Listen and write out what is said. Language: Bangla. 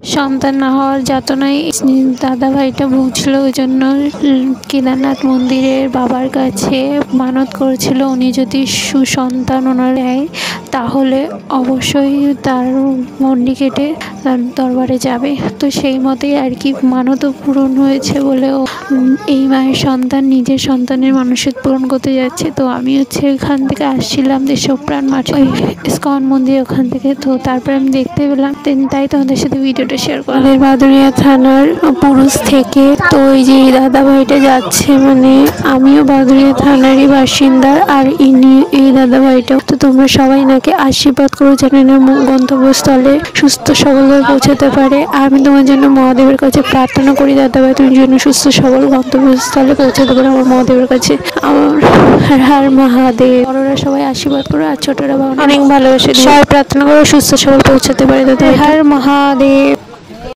সন্তান না হওয়ার যাতনায় দাদা ভাইটা ভুগছিল। ওই জন্য কেদারনাথ মন্দিরের বাবার কাছে মানত করেছিল উনি যদি সুসন্তান ওনার দেয় তাহলে অবশ্যই তার মন্ডি কেটে তার দরবারে যাবে। তো সেই মতেই আর কি মানতও পূরণ হয়েছে বলে ও এই মায়ের সন্তান নিজের সন্তানের মানসিক পূরণ করতে যাচ্ছে। তো আমি এখান থেকে আসছিলাম দেশপ্রাণ মাঠে ইসকন মন্দির ওখান থেকে। তো তারপর আমি দেখতে পেলাম, তাই তোমাদের সাথে ভিডিওটা শেয়ার করা। বাদুড়িয়া থানার পুরুষ থেকে তো ওই যে দাদা ভাইটা যাচ্ছে, মানে আমিও বাদুড়িয়া থানারই বাসিন্দা আর এই দাদা ভাইটাও। তো তোমরা সবাই নাকি আশীর্বাদ করো যেন গন্তব্যস্থলে সুস্থ সবলভাবে পৌঁছাতে পারে। আমি তোমার জন্য মহাদেবের কাছে প্রার্থনা করি দাদা ভাই, তুমি যেন সুস্থ সবল গন্তব্যস্থলে পৌঁছাতে পারো আমার মহাদেবের কাছে। আমার হর মহাদেব। বড়রা সবাই আশীর্বাদ করো আর ছোটরা অনেক ভালোবাসে সবাই প্রার্থনা করো সুস্থ সবল পৌঁছাতে পারে দাদা। হর মহাদেব।